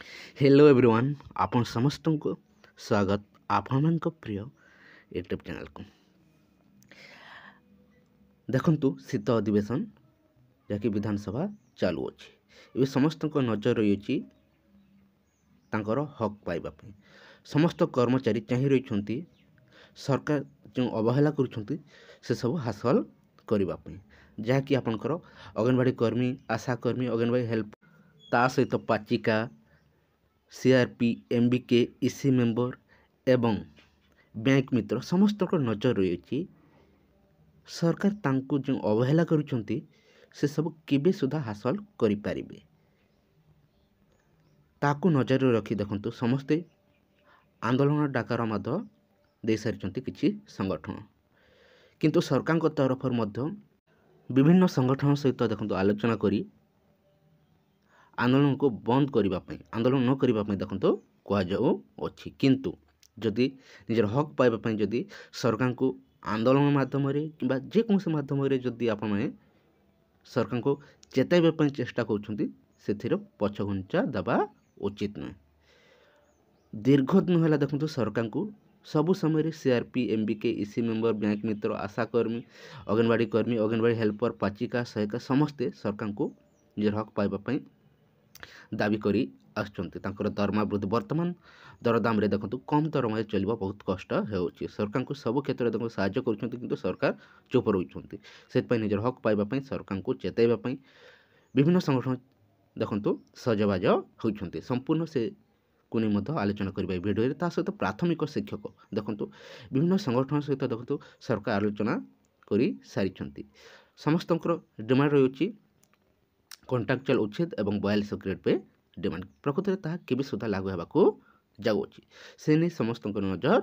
Hello everyone आपण समस्त को स्वागत आपण मान प्रिय यूट्यूब चैनल को देखंतु शीत अधिवेशन जहाँकि विधानसभा चालू अच्छी ये समस्त को नजर रही हक पाइबा पे समस्त कर्मचारी चाह रही सरकार जो अवहेला कर सब हासिल करने जहाँकि आपणकर अंगनवाड़ी कर्मी आशा कर्मी अंगनवाड़ी हेल्प ता सहित पाचिका सीआरपी एमबीके इसी मेंबर एवं बैंक मित्र समस्त को नजर रही सरकार तांको जो अवहेला करुछंती से सब केबे सुधा हासिल करि पारिबे ताकू नजर रखी देखंतु समस्ते आंदोलन डाकार मध्य दे सारिछंती किछि संगठन किंतु सरकार को तरफ मध्य विभिन्न संगठन सहित देखंतु आलोचना करी आंदोलन को बंद करने आंदोलन न करने देखो कहुच्छी किंतु जदि निजर हक पाइबा जदि सरकार को आंदोलन माध्यम कि जेकोसी माध्यम जदि आपण मैंने सरकार को चेताइबा चेष्टा कर पछघुंचा देवा उचित नुहे। दीर्घ दिन है देखो सरकार को सबु समय सीआरपी एमबीके इसी मेंबर बैंक मित्र आशा कर्मी अंगनवाड़ी हेल्पर पाचिका सहायिका समस्ते सरकार को निजर हक पाइबा दाबी करी आसुचंती तांकर दरमा वृद्धि वर्तमान दरदाम रे देखंतु कम दरमा चलवा बहुत कष्ट होउची सरकार को सब क्षेत्र देखो साहाय्य करूछंती किंतु सरकार चुप रहुछंती सेत निजर हक पाइबा सरकार को चेताइबा विभिन्न संगठन देखंतु सजबाज होउछंती संपूर्ण से कुनी मध्य आलोचना करबा वीडियो ता सहित प्राथमिक शिक्षक देखंतु विभिन्न संगठन सहित देखंतु सरकार आलोचना करी सारिछंती समस्तंकर डिमांड रहुची कॉन्ट्रैक्चुअल उच्छेद एवं 42 ग्रेड पे डिमांड प्रकृत में ताहा केबे सुधा लागू होगा जाऊँगी से नहीं समस्त नजर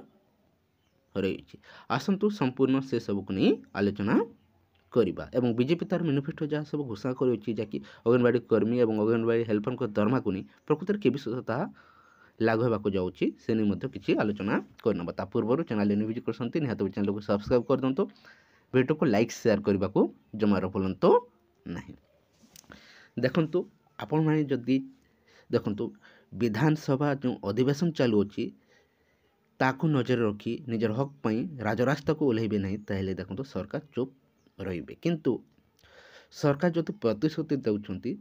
रही आसतु संपूर्ण से सबको नहीं आलोचना करवा एवं बीजेपी तार मैनिफेस्टो जहाँ सब घोषणा करी अंगनवाड़ी कर्मी और अंगनवाड़ी हेल्पर को दरमा को नहीं प्रकृत में केबे सुधा ताहा लागू होगा जाऊँगी से नहीं किसी आलोचना करना ता पूर्व चैनल विजिट कर निहत चैनल को सब्सक्राइब कर दिंतु वीडियो को लाइक शेयर करने को जमार भूलु नहीं। देखंतु आपण माने जदि देखंतु विधानसभा जो अधिवेशन चालू अच्छी ताकू नजर रखी निजर हक पई राजरास्ता को ओल्हेबे नहीं ताहेले देखंतु सरकार चुप रहिबे किंतु सरकार जदि प्रतिश्रुति देउछंती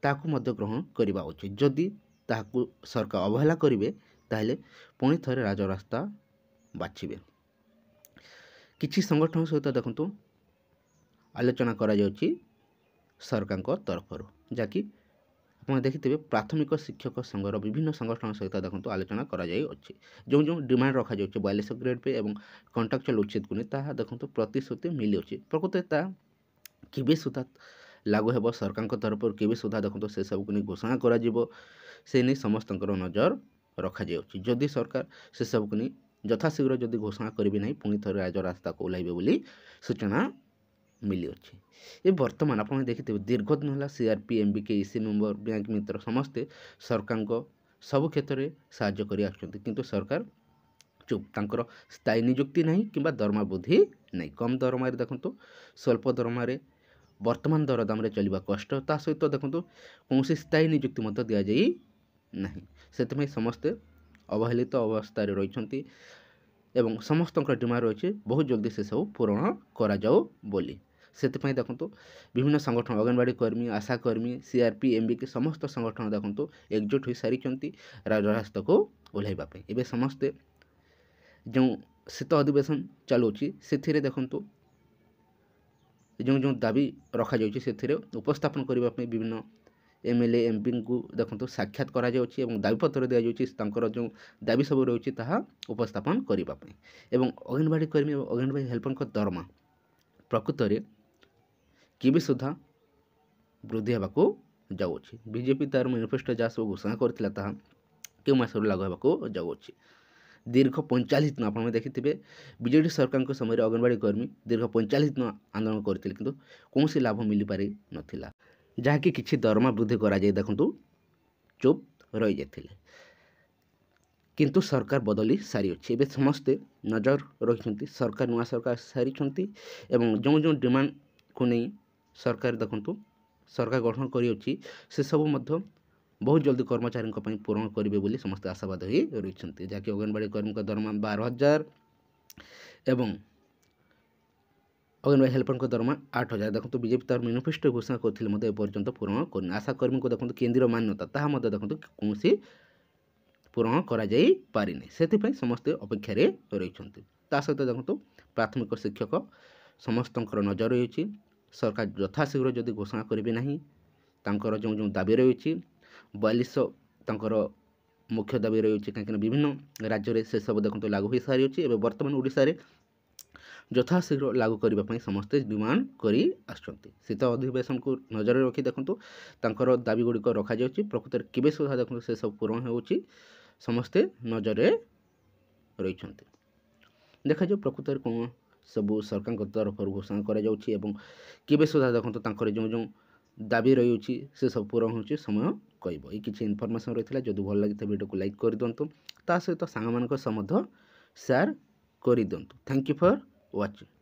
ताकू मध्य ग्रहण करबा उचित जदि ताकू सरकार अवहेला करिवे ताहेले पुणी थरे राजरास्ता बाछिबे किछि संगठन सहित देखंतु आलोचना करा जाउची सरकार को तरफ जहाँकि आप देखिए प्राथमिक शिक्षक संघर विभिन्न संगठन सहित देखो आलोचना करा जो जो डिमांड रखा जाए 42 ग्रेड पे एवं कॉन्ट्रैक्चुअल उच्छेद को नहीं देखो प्रतिश्रुति मिली अच्छी प्रकृत केबे सुधा लागू है सरकार तरफ केबे सुधा देखो से सब को घोषणा करा से नहीं समस्त नजर रखा जाए जदि सरकार से सब को यथाशीघ्र जदि घोषणा करेंगे नहीं पुणी थे राजरास्ता को ओह्लैबे बोली सूचना मिली अच्छी ये वर्तमान आप देखिए दीर्घ दिन है सीआरपी एमबीके इसी मेंबर बैंक मित्र समस्ते सरकार को सब क्षेत्र में साहाय्य कर किंतु सरकार चुप तांकर स्थायी नियुक्ति नहीं कि दरमा वृद्धि नहीं कम दरमा देखो स्वल्प दरमा वर्तमान दरदाम चलवा कष्ट ता सहित देखो कौन स्थायी नियुक्ति मत दि जाए नहीं से समस्ते अवहेलित अवस्था रही एवं समस्त डिमांड रही बहुत जल्दी से सब पूरण करा जाओ बोली से देखो विभिन्न संगठन अंगनवाड़ी कर्मी आशा कर्मी सीआरपी एमबीके समस्त संगठन देखो एकजुट हो सारी राजरास्ता को ओह्लैवाई एवं समस्ते जो शीत अधिवेशन चलुची से देखो जो जो दाबी रखा जाए उपस्थापन करने विभिन्न एमएलए एमपी को देखो साक्षात करा जाउछि एवं दाबीपत्र दि जाऊँगी जो दाबी सब रही उपस्थापन करने एवं अंगनवाड़ी कर्मी और अंगनवाड़ी हेल्पर को दरमा प्रकृत में केबे सुधा वृद्धि होगा जाऊँगी बीजेपी तार मैनिफेस्टो जहाँ सब घोषणा करता क्यों मसरू लागू होगा जाऊँगी दीर्घ 45 दिन आप देखिए बीजेडी सरकार के समय अंगनवाड़ी कर्मी दीर्घ 45 दिन आंदोलन करते किंतु कौन लाभ मिल पारि नथिला जहाँकि किसी दरमा वृद्धि करा जाए देखंतु चुप रही जाते किंतु सरकार बदली सारी अच्छी एवं समस्ते नजर रखिंट सरकार नुआ सरकार सारी एवं जो जो डिमांड को नहीं सरकार देखंतु सरकार गठन करी से सब ବହୁତ ଜଲ୍ଦି କର୍ମଚାରୀଙ୍କ ପାଇଁ ପୂରଣ କରିବେ ବୋଲି ସମସ୍ତେ ଆଶାବାଦ ହୋଇ ରହିଛନ୍ତି, ଯାହାକି ଅଙ୍ଗନବାଡ଼ି କର୍ମୀଙ୍କ ଦରମା 12,000 ଏବଂ ଅଙ୍ଗନବାଡ଼ି ହେଲ୍ପରଙ୍କ ଦରମା 8,000। ଦେଖନ୍ତୁ ବିଜେପି ତାର ମ୍ୟାନିଫେଷ୍ଟୋ ଘୋଷଣା କରିଥିଲେ ମଧ୍ୟ ଏପର୍ଯ୍ୟନ୍ତ ପୂରଣ କରିନି। ଆଶା କର୍ମୀଙ୍କୁ ଦେଖନ୍ତୁ କେନ୍ଦ୍ରୀୟ ମାନ୍ୟତା ତାହା ମଧ୍ୟ ଦେଖନ୍ତୁ କୌଣସି ପୂରଣ କରାଯାଇପାରିନି, ସେଥିପାଇଁ ସମସ୍ତେ ଅପେକ୍ଷାରେ ରହିଛନ୍ତି। ତା ସହିତ ଦେଖନ୍ତୁ ପ୍ରାଥମିକ ଶିକ୍ଷକ ସମସ୍ତଙ୍କର ନଜର ରହିଛି। ସରକାର ଯଥାଶୀଘ୍ର ଯଦି ଘୋଷଣା କରିବେ ନାହିଁ, ତାଙ୍କର ଯେଉଁ ଯେଉଁ ଦାବି ରହିଛି 4200 ତାଙ୍କର ମୁଖ୍ୟ ଦାବି ରହିଛି, କାହିଁକିନା ବିଭିନ୍ନ ରାଜ୍ୟରେ ସେସବୁ ଦେଖନ୍ତୁ ଲାଗୁ ହୋଇସାରିଅଛି। ଏବେ ବର୍ତ୍ତମାନ ଓଡ଼ିଶାରେ ଯଥାଶୀଘ୍ର ଲାଗୁ କରିବା ପାଇଁ ସମସ୍ତେ ଡିମାଣ୍ଡ କରି ଆସୁଛନ୍ତି। ଶୀତ ଅଧିବେଶନକୁ ନଜରରେ ରଖି ଦେଖନ୍ତୁ ତାଙ୍କର ଦାବି ଗୁଡ଼ିକ ରଖାଯାଉଛି, ପ୍ରକୃତରେ କେବେ ସୁଦ୍ଧା ଦେଖନ୍ତୁ ସେସବୁ ପୂରଣ ହେଉଛି ସମସ୍ତେ ନଜରରେ ରହିଛନ୍ତି। ଦେଖାଯାଉ ପ୍ରକୃତରେ କ'ଣ ସବୁ ସରକାରଙ୍କ ତରଫରୁ ଘୋଷଣା କରାଯାଉଛି ଏବଂ କେବେ ସୁଦ୍ଧା ଦେଖନ୍ତୁ ତାଙ୍କର ଯେଉଁ ଯେଉଁ ଦାବି ରହିଛି ସେସବୁ ପୂରଣ ହେଉଛି, ସମୟ କହିବ। ଏଇ କିଛି ଇନଫର୍ମେସନ୍ ରହିଥିଲା, ଯଦି ଭଲ ଲାଗିଥାଏ ଭିଡ଼ିଓକୁ ଲାଇକ୍ କରିଦିଅନ୍ତୁ, ତା ସହିତ ସାଙ୍ଗମାନଙ୍କ ସହ ମଧ୍ୟ ସେୟାର କରିଦିଅନ୍ତୁ। Thank you for watching.